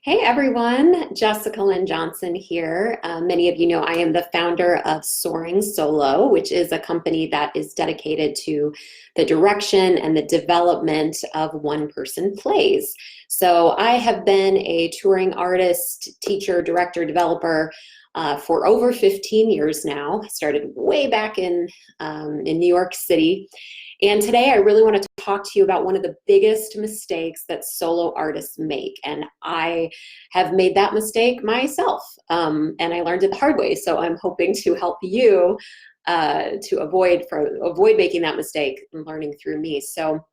Hey everyone, Jessica Lynn Johnson here. Many of you know I am the founder of Soaring Solo, which is a company that is dedicated to the direction and the development of one-person plays. So I have been a touring artist, teacher, director, developer for over 15 years now. I started way back in New York City. And today I really want to talk to you about one of the biggest mistakes that solo artists make. And I have made that mistake myself, and I learned it the hard way. So I'm hoping to help you to avoid making that mistake and learning through me. So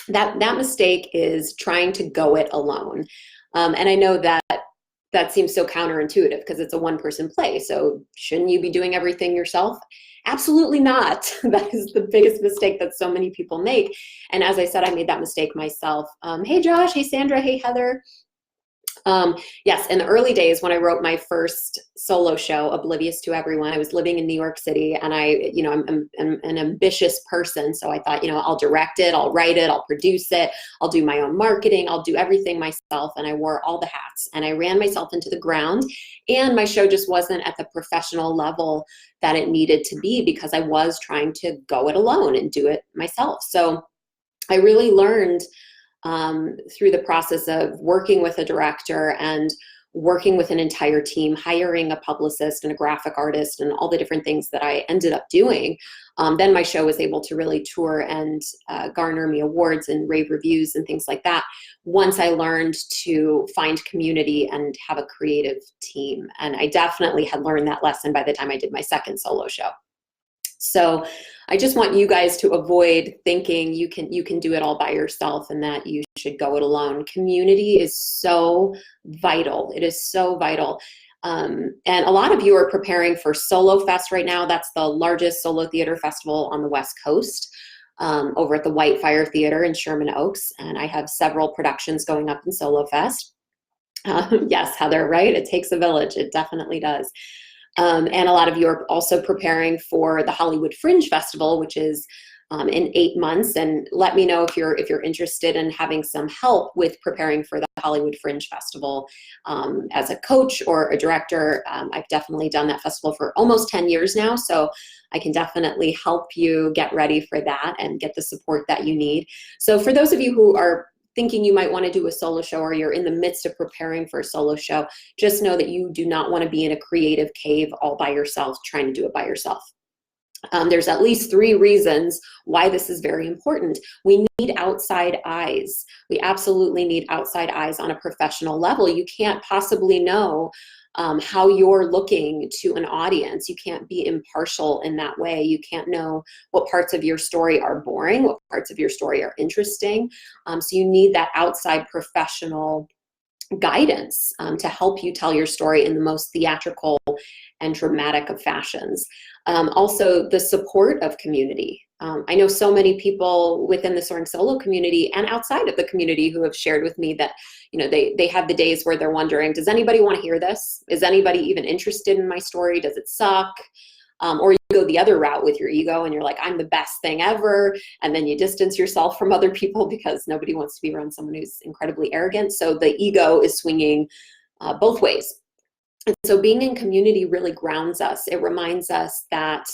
that mistake is trying to go it alone. And I know that seems so counterintuitive because it's a one-person play. So shouldn't you be doing everything yourself? Absolutely not. That is the biggest mistake that so many people make. And as I said, I made that mistake myself. Hey Josh, hey Sandra, hey Heather. Yes, in the early days when I wrote my first solo show, Oblivious to Everyone, I was living in New York City, and I'm an ambitious person. So I thought, I'll direct it, I'll write it, I'll produce it, I'll do my own marketing, I'll do everything myself. And I wore all the hats and I ran myself into the ground. And my show just wasn't at the professional level that it needed to be because I was trying to go it alone and do it myself. So I really learned through the process of working with a director and working with an entire team, hiring a publicist and a graphic artist and all the different things that I ended up doing. Then my show was able to really tour and garner me awards and rave reviews and things like that once I learned to find community and have a creative team. And I definitely had learned that lesson by the time I did my second solo show. So I just want you guys to avoid thinking you can do it all by yourself and that you should go it alone. Community is so vital. It is so vital. And a lot of you are preparing for Solo Fest right now. That's the largest solo theater festival on the West Coast, over at the White Fire Theater in Sherman Oaks. And I have several productions going up in Solo Fest. Yes, Heather, right? It takes a village. It definitely does. And a lot of you are also preparing for the Hollywood Fringe Festival, which is in 8 months. And let me know if you're interested in having some help with preparing for the Hollywood Fringe Festival as a coach or a director. I've definitely done that festival for almost 10 years now, so I can definitely help you get ready for that and get the support that you need. So for those of you who are thinking you might want to do a solo show or you're in the midst of preparing for a solo show, just know that you do not want to be in a creative cave all by yourself trying to do it by yourself. There's at least 3 reasons why this is very important. We need outside eyes. We absolutely need outside eyes on a professional level. You can't possibly know how you're looking to an audience. You can't be impartial in that way. You can't know what parts of your story are boring, what parts of your story are interesting. So you need that outside professional guidance to help you tell your story in the most theatrical and dramatic of fashions. Also, the support of community. I know so many people within the Soaring Solo community and outside of the community who have shared with me that, they have the days where they're wondering, does anybody want to hear this? Is anybody even interested in my story? Does it suck? Or you go the other route with your ego and you're like, I'm the best thing ever. And then you distance yourself from other people because nobody wants to be around someone who's incredibly arrogant. So the ego is swinging both ways. And so being in community really grounds us. It reminds us that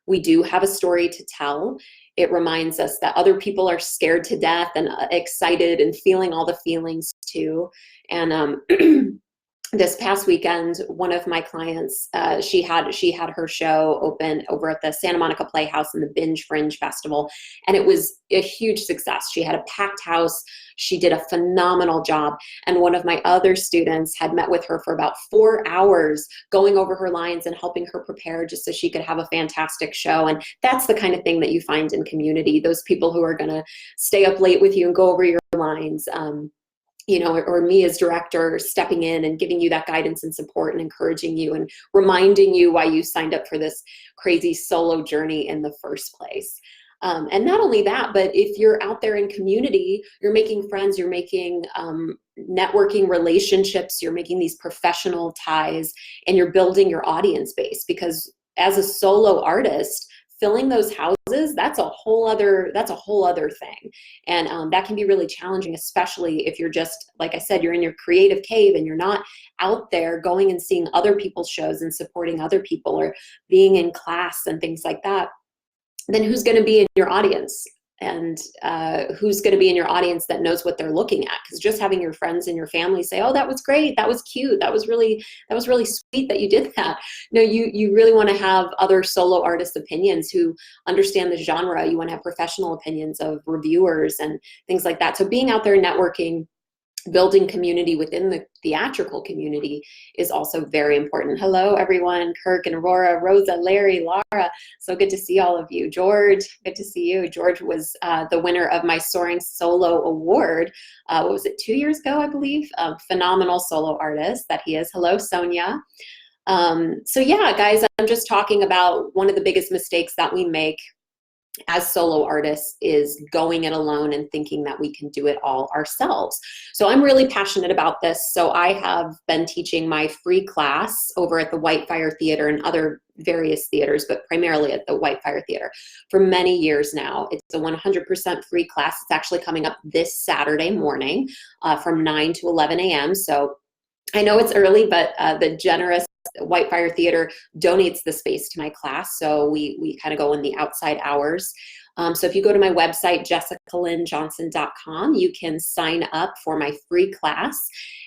we do have a story to tell. It reminds us that other people are scared to death and excited and feeling all the feelings too. And this past weekend, one of my clients, she had her show open over at the Santa Monica Playhouse in the Binge Fringe Festival, and it was a huge success. She had a packed house. She did a phenomenal job. And one of my other students had met with her for about 4 hours, going over her lines and helping her prepare just so she could have a fantastic show. And that's the kind of thing that you find in community, those people who are going to stay up late with you and go over your lines. Or me as director stepping in and giving you that guidance and support and encouraging you and reminding you why you signed up for this crazy solo journey in the first place. And not only that, but if you're out there in community, you're making friends, you're making networking relationships, you're making these professional ties, and you're building your audience base. Because as a solo artist, filling those houses, that's a whole other thing. And that can be really challenging, especially if you're just, like I said, you're in your creative cave and you're not out there going and seeing other people's shows and supporting other people or being in class and things like that. Then who's going to be in your audience? And who's going to be in your audience that knows what they're looking at? Because just having your friends and your family say, "Oh, that was great, that was cute, that was really sweet that you did that." No, you really want to have other solo artist opinions who understand the genre. You want to have professional opinions of reviewers and things like that. So being out there networking, building community within the theatrical community is also very important. Hello, everyone. Kirk and Aurora, Rosa, Larry, Laura. So good to see all of you. George, good to see you. George was the winner of my Soaring Solo Award. What was it, 2 years ago, I believe? Phenomenal solo artist that he is. Hello, Sonia. So yeah, guys, I'm just talking about one of the biggest mistakes that we make as solo artists is going it alone and thinking that we can do it all ourselves. So I'm really passionate about this. So I have been teaching my free class over at the Whitefire Theater and other various theaters, but primarily at the Whitefire Theater for many years now. It's a 100% free class. It's actually coming up this Saturday morning from 9 to 11 a.m. So I know it's early, but the generous Whitefire Theater donates the space to my class, so we kind of go in the outside hours. So if you go to my website, jessicalynjohnson.com, you can sign up for my free class,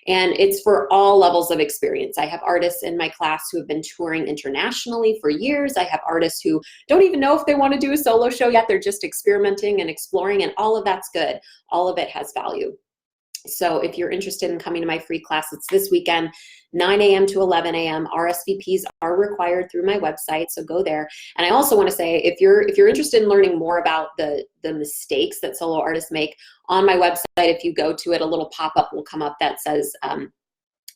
and it's for all levels of experience. I have artists in my class who have been touring internationally for years. I have artists who don't even know if they want to do a solo show yet. They're just experimenting and exploring, and all of that's good. All of it has value. So if you're interested in coming to my free class, it's this weekend, 9 a.m. to 11 a.m. RSVPs are required through my website, so go there. And I also want to say, if you're interested in learning more about the mistakes that solo artists make, on my website, if you go to it, a little pop-up will come up that says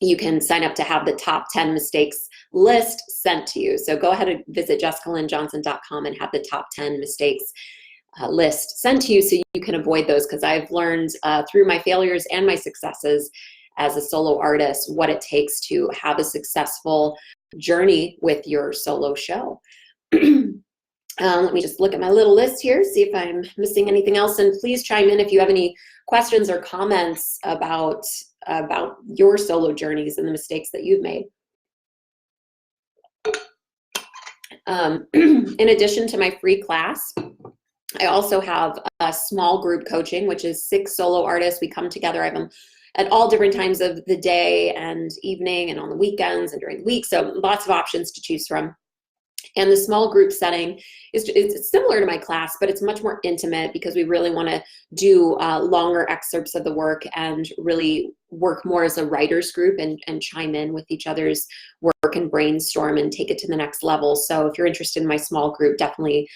you can sign up to have the top 10 mistakes list sent to you. So go ahead and visit jessicalynjohnson.com and have the top 10 mistakes list sent to you so you can avoid those, because I've learned through my failures and my successes as a solo artist what it takes to have a successful journey with your solo show. Let me just look at my little list here, see if I'm missing anything else, and please chime in if you have any questions or comments about your solo journeys and the mistakes that you've made. In addition to my free class, I also have a small group coaching, which is 6 solo artists. We come together. I have them at all different times of the day and evening and on the weekends and during the week. So lots of options to choose from. And the small group setting is similar to my class, but it's much more intimate because we really want to do longer excerpts of the work and really work more as a writer's group and chime in with each other's work and brainstorm and take it to the next level. So if you're interested in my small group, definitely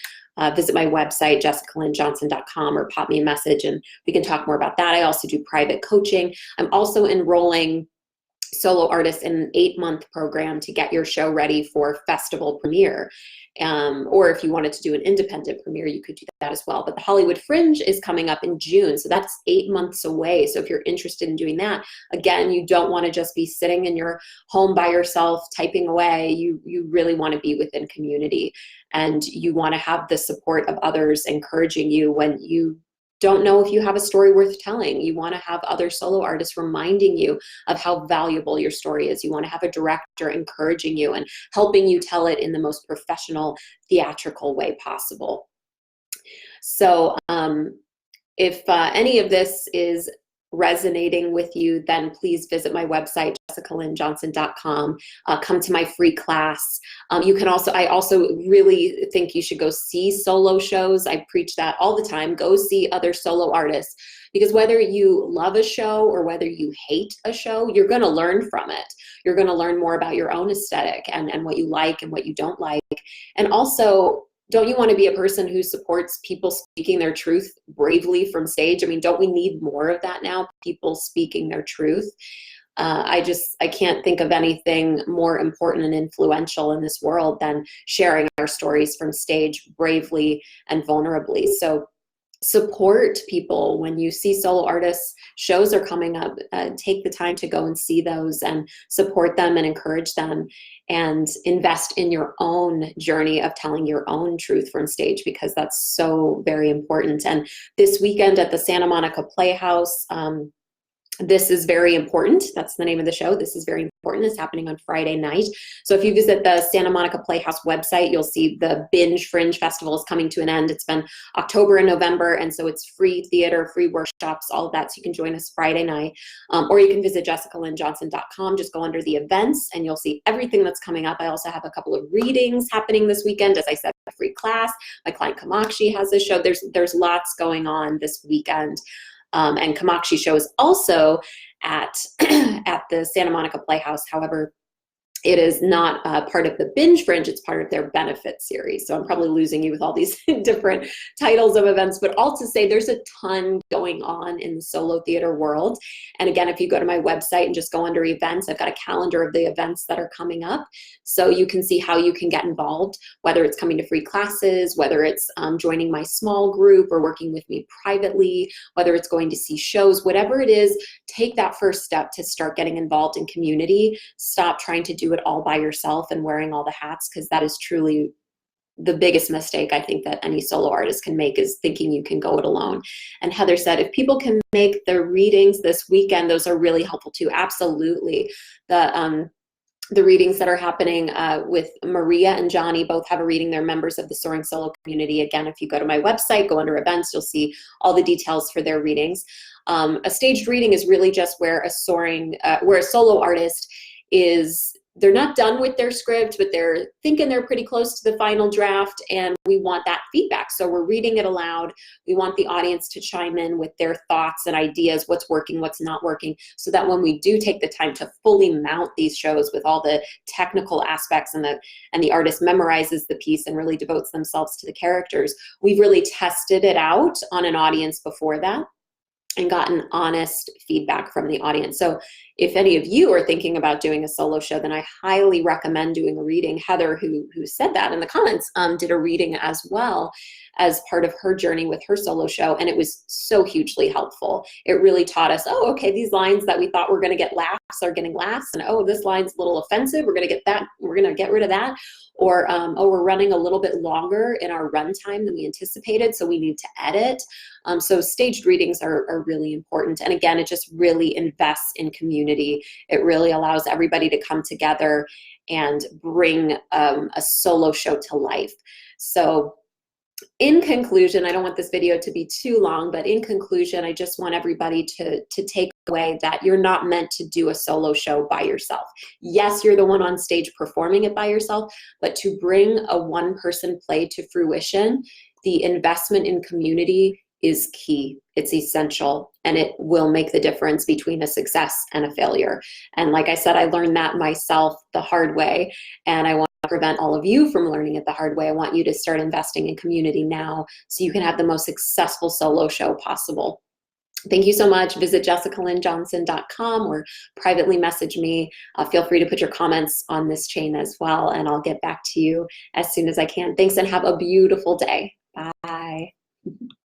visit my website, jessicalynjohnson.com, or pop me a message and we can talk more about that. I also do private coaching. I'm also enrolling solo artists in an 8-month program to get your show ready for festival premiere. Or if you wanted to do an independent premiere, you could do that as well. But the Hollywood Fringe is coming up in June, so that's 8 months away. So if you're interested in doing that, again, you don't want to just be sitting in your home by yourself typing away. You really want to be within community, and you want to have the support of others encouraging you when you don't know if you have a story worth telling. You want to have other solo artists reminding you of how valuable your story is. You want to have a director encouraging you and helping you tell it in the most professional, theatrical way possible. So if any of this is resonating with you, then please visit my website, jessicalynjohnson.com. Come to my free class. You can also, I also really think you should go see solo shows. I preach that all the time. Go see other solo artists, because whether you love a show or whether you hate a show, you're going to learn from it. You're going to learn more about your own aesthetic and what you like and what you don't like. And also, don't you want to be a person who supports people speaking their truth bravely from stage? I mean, don't we need more of that now? People speaking their truth. I can't think of anything more important and influential in this world than sharing our stories from stage bravely and vulnerably. So support people when you see solo artists shows are coming up. Take the time to go and see those and support them and encourage them, and invest in your own journey of telling your own truth from stage, because that's so very important. And this weekend at the Santa Monica Playhouse, This Is Very Important. That's the name of the show. This Is Very Important. It's happening on Friday night. So if you visit the Santa Monica Playhouse website, you'll see the Binge Fringe Festival is coming to an end. It's been October and November, and so it's free theater, free workshops, all of that. So you can join us Friday night. Or you can visit jessicalynjohnson.com. Just go under the events, and you'll see everything that's coming up. I also have a couple of readings happening this weekend. As I said, a free class. My client Kamakshi has a show. There's lots going on this weekend. And Kamakshi shows also at at the Santa Monica Playhouse. However, it is not part of the Binge Fringe, it's part of their benefit series. So I'm probably losing you with all these different titles of events, but all to say there's a ton going on in the solo theater world. And again, if you go to my website and just go under events, I've got a calendar of the events that are coming up. So you can see how you can get involved, whether it's coming to free classes, whether it's joining my small group or working with me privately, whether it's going to see shows, whatever it is, take that first step to start getting involved in community. Stop trying to do it all by yourself and wearing all the hats, because that is truly the biggest mistake I think that any solo artist can make, is thinking you can go it alone. And Heather said, if people can make the readings this weekend, those are really helpful too. Absolutely. The readings that are happening with Maria and Johnny both have a reading. They're members of the Soaring Solo community. Again, if you go to my website, go under events, you'll see all the details for their readings. A staged reading is really just where a solo artist is, they're not done with their script, but they're thinking they're pretty close to the final draft, and we want that feedback. So we're reading it aloud. We want the audience to chime in with their thoughts and ideas, what's working, what's not working, so that when we do take the time to fully mount these shows with all the technical aspects, and the artist memorizes the piece and really devotes themselves to the characters, we've really tested it out on an audience before that and gotten honest feedback from the audience. So if any of you are thinking about doing a solo show, then I highly recommend doing a reading. Heather, who said that in the comments, did a reading as well as part of her journey with her solo show, and it was so hugely helpful. It really taught us, oh, okay, these lines that we thought were going to get laughs are getting laughs, and oh, this line's a little offensive, we're going to get that, we're going to get rid of that. Or, oh, we're running a little bit longer in our runtime than we anticipated, so we need to edit. So staged readings are really important. And again, it just really invests in community. It really allows everybody to come together and bring a solo show to life. So in conclusion, I don't want this video to be too long, but in conclusion, I just want everybody to take away that you're not meant to do a solo show by yourself. Yes, you're the one on stage performing it by yourself, but to bring a one-person play to fruition, the investment in community is key. It's essential, and it will make the difference between a success and a failure. And like I said, I learned that myself the hard way, and I want to prevent all of you from learning it the hard way. I want you to start investing in community now so you can have the most successful solo show possible. Thank you so much. Visit jessicalynjohnson.com or privately message me. Feel free to put your comments on this chain as well, and I'll get back to you as soon as I can. Thanks, and have a beautiful day. Bye.